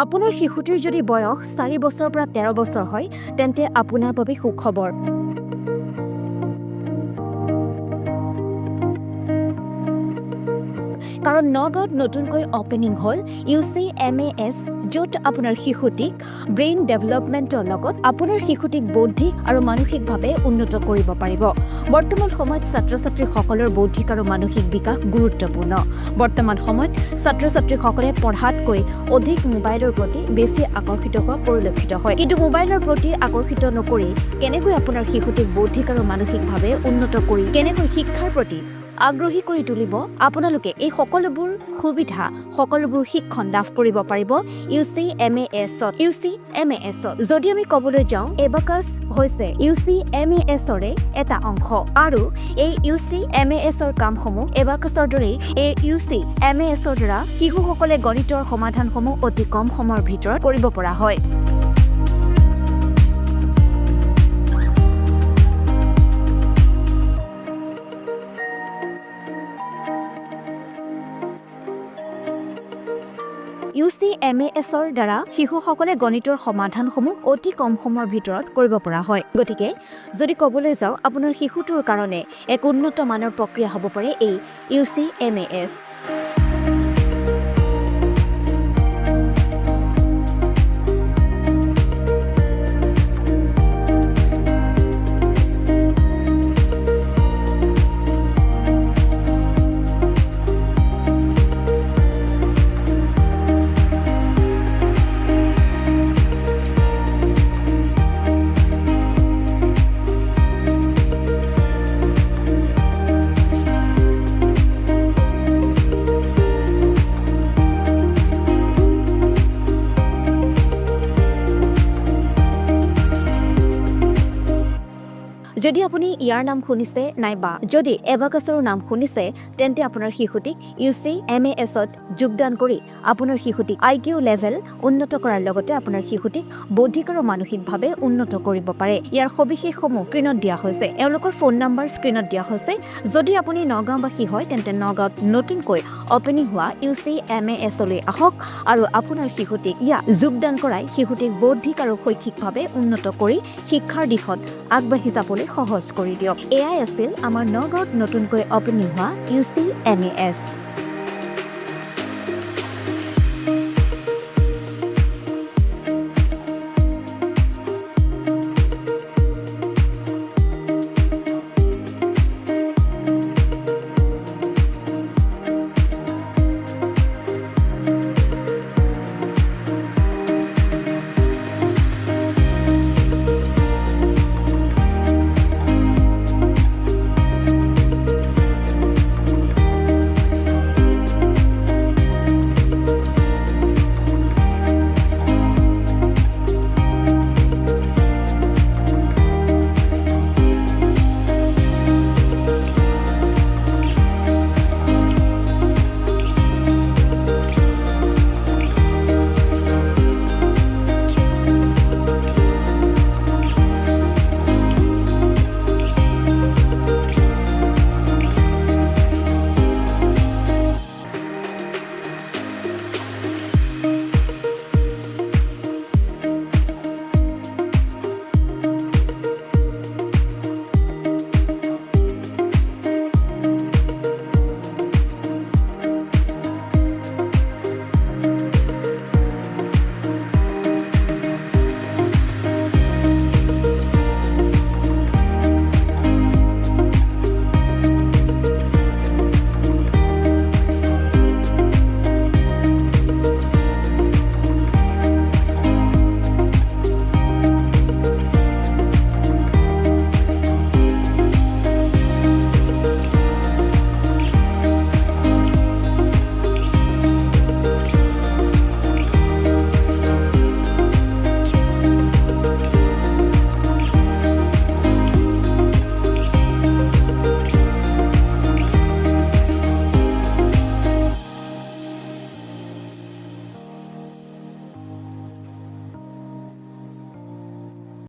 আপোনাৰ শিশুটিৰ যদি বয়স 4 বছৰৰ পৰা 13 বছৰ হয় তেন্তে আপোনাৰ বাবে সুখবৰ। কাৰণ নগাঁৱত নতুনকৈ অপেনিং হ'ল UCMAS, য'ত আপোনাৰ শিশুটিক ব্ৰেইন ডেভেলপমেণ্টৰ লগত আপোনাৰ শিশুটিক বৌদ্ধিক আৰু মানসিকভাৱে উন্নত কৰিব পাৰিব। বৰ্তমান সময়ত ছাত্ৰ-ছাত্ৰীসকলৰ বৌদ্ধিক আৰু মানসিক বিকাশ গুৰুত্বপূৰ্ণ। বৰ্তমান সময়ত ছাত্ৰ-ছাত্ৰীসকলে পঢ়াতকৈ অধিক মোবাইলৰ প্ৰতি বেছি আকৰ্ষিত হোৱা পৰিলক্ষিত হয়। কিন্তু মোবাইলৰ প্ৰতি আকৰ্ষিত নকৰি কেনেকৈ আপোনাৰ শিশুটিক বৌদ্ধিক আৰু মানসিকভাৱে উন্নত কৰি কেনেকৈ শিক্ষাৰ প্ৰতি আগ্ৰহী কৰি তুলিব, আপোনালোকে এই সকলোবোৰ সুবিধা সকলোবোৰ শিক্ষণ লাভ কৰিব পাৰিব UCMAS-ত। যদি আমি ক'বলৈ যাওঁ, এবাকাছ হৈছে UCMAS-ৰে এটা অংশ আৰু এই UCMAS-ৰ কামসমূহ এবাকাছৰ দৰেই এই UCMAS-ৰ দ্বাৰা শিশুসকলে গণিতৰ সমাধানসমূহ অতি কম সময়ৰ ভিতৰত কৰিব পৰা হয়। UCMAS-ৰ দ্বাৰা শিশুসকলে গণিতৰ সমাধানসমূহ অতি কম সময়ৰ ভিতৰত কৰিব পৰা হয়। গতিকে যদি ক'বলৈ যাওঁ, আপোনাৰ শিশুটোৰ কাৰণে এক উন্নত মানৰ প্ৰক্ৰিয়া হ'ব পাৰে এই UCMAS। যদি আপুনি ইয়াৰ নাম শুনিছে নাইবা যদি এবাকাছৰ নাম শুনিছে, তেন্তে আপোনাৰ শিশুটিক UCMAS-ত যোগদান কৰি আপোনাৰ শিশুটিক IQ লেভেল উন্নত কৰাৰ লগতে আপোনাৰ শিশুটিক বৌদ্ধিক আৰু মানসিকভাৱে উন্নত কৰিব পাৰে। ইয়াৰ সবিশেষসমূহ স্ক্ৰীণত দিয়া হৈছে, এওঁলোকৰ ফোন নম্বৰ স্ক্ৰীণত দিয়া হৈছে। যদি আপুনি নগাঁওবাসী হয় তেন্তে নগাঁৱত নতুনকৈ অপেনিং হোৱা UCMAS-লৈ আহক আৰু আপোনাৰ শিশুটিক ইয়াত যোগদান কৰাই শিশুটিক বৌদ্ধিক আৰু শৈক্ষিকভাৱে উন্নত কৰি শিক্ষাৰ দিশত আগবাঢ়ি যাবলৈ সহজ কৰি দিয়ক। এয়াই আছিল আমাৰ নগাঁৱত নতুনকৈ অপেনিং হোৱা UCMAS।